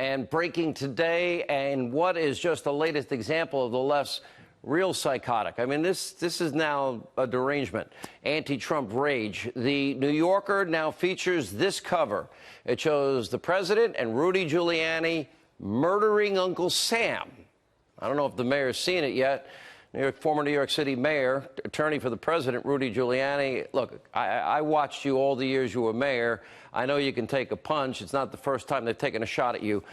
And breaking today, and what is just the latest example of the left's real psychotic. I mean, this is now a derangement. Anti-Trump rage. The New Yorker now features this cover. It shows the president and Rudy Giuliani murdering Uncle Sam. I don't know if the mayor's seen it yet. Former New York City mayor, attorney for the president, Rudy Giuliani. Look, I watched you all the years you were mayor. I know you can take a punch. It's not the first time they've taken a shot at you.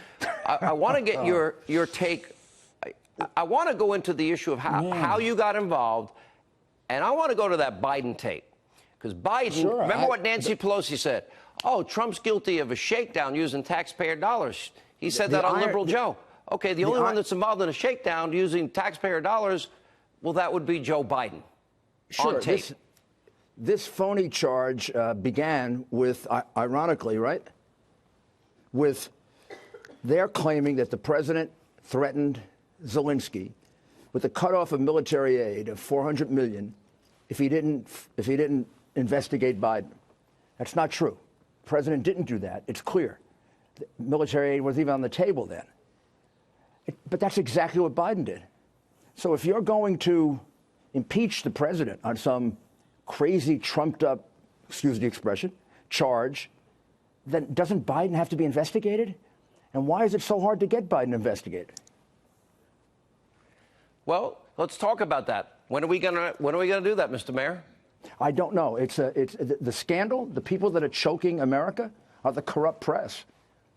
I want to get your take. I want to go into the issue of how you got involved, and I want to go to that Biden tape. Because Biden, remember what Nancy Pelosi said? Oh, Trump's guilty of a shakedown using taxpayer dollars. He said that on Liberal Joe. Okay, the only one that's involved in a shakedown using taxpayer dollars, well, that would be Joe Biden. Sure, on tape. This phony charge began with, ironically, right, with their claiming that the president threatened Zelensky with the cutoff of military aid of $400 million if he didn't investigate Biden. That's not true. The president didn't do that. It's clear. The military aid wasn't even on the table then. But that's exactly what Biden did. So if you're going to impeach the president on some crazy, trumped-up, excuse the expression, charge, then doesn't Biden have to be investigated? And why is it so hard to get Biden investigated? Well, let's talk about that. When are we gonna do that, Mr. Mayor? I don't know. It's the scandal. The people that are choking America are the corrupt press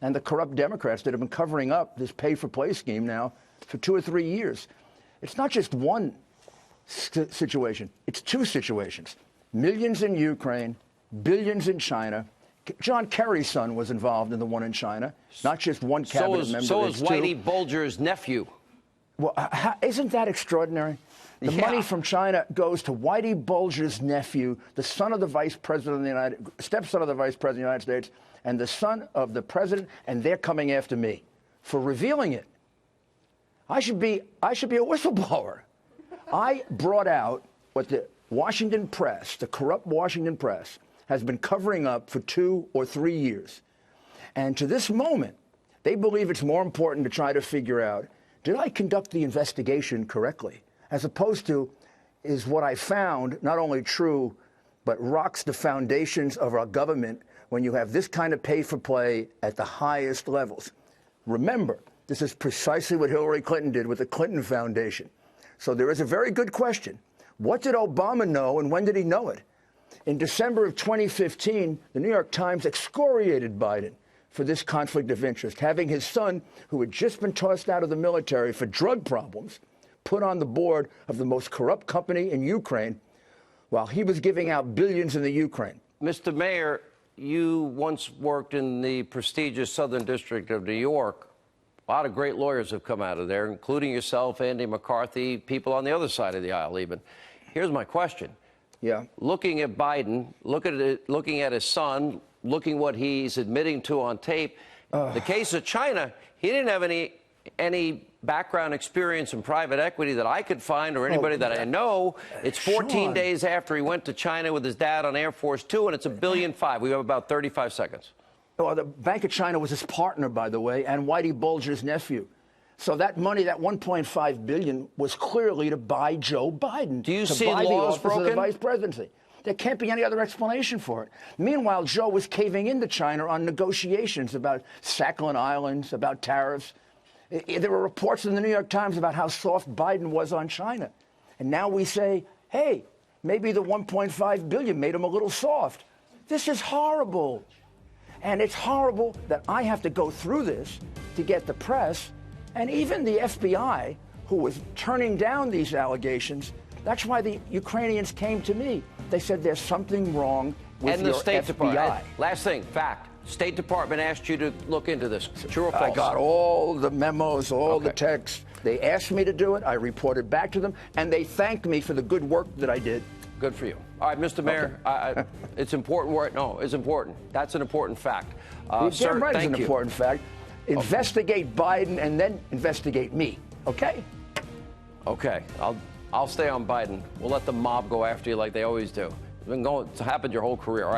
and the corrupt Democrats that have been covering up this pay-for-play scheme now for 2 or 3 years. It's not just one situation. It's two situations. Millions in Ukraine, billions in China. John Kerry's son was involved in the one in China, not just one cabinet member. So is Whitey Bulger's nephew. Well, isn't that extraordinary? The money from China goes to Whitey Bulger's nephew, the son of the vice president of the stepson of the vice president of the United States, and the son of the president, and they're coming after me for revealing it. I should be a whistleblower. I brought out what the Washington press, the corrupt Washington press, has been covering up for 2 or 3 years. And to this moment, they believe it's more important to try to figure out, did I conduct the investigation correctly? As opposed to, is what I found not only true, but rocks the foundations of our government when you have this kind of pay-for-play at the highest levels. Remember, this is precisely what Hillary Clinton did with the Clinton Foundation. So there is a very good question. What did Obama know, and when did he know it? In December of 2015, the New York Times excoriated Biden for this conflict of interest, having his son, who had just been tossed out of the military for drug problems, put on the board of the most corrupt company in Ukraine while he was giving out billions in the Ukraine. Mr. Mayor, you once worked in the prestigious Southern District of New York. A lot of great lawyers have come out of there, including yourself, Andy McCarthy, people on the other side of the aisle even. Here's my question. Yeah. Looking at Biden, looking at his son, looking what he's admitting to on tape, the case of China, he didn't have any background experience in private equity that I could find or anybody that I know. It's 14 days after he went to China with his dad on Air Force Two, and it's $1.5 billion. We have about 35 seconds. Well, the Bank of China was his partner, by the way, and Whitey Bulger's nephew. So that money, that $1.5 billion, was clearly to buy Joe Biden. Do you to see buy laws the office of the broken? vice presidency. There can't be any other explanation for it. Meanwhile, Joe was caving into China on negotiations about Sakhalin Islands, about tariffs. There were reports in the New York Times about how soft Biden was on China. And now we say, hey, maybe the $1.5 billion made him a little soft. This is horrible. And it's horrible that I have to go through this to get the press and even the FBI, who was turning down these allegations. That's why the Ukrainians came to me. They said there's something wrong with and the your State FBI. Department. Last thing, fact. State Department asked you to look into this. True or false? I got all the memos, all the texts. They asked me to do it. I reported back to them, and they thanked me for the good work that I did. Good for you. All right, Mr. Mayor, it's important work. No, it's important. That's an important fact. Sir, right, thank is an you. important fact. Investigate Biden and then investigate me. Okay? Okay. I'll stay on Biden. We'll let the mob go after you like they always do. It's happened your whole career. All right.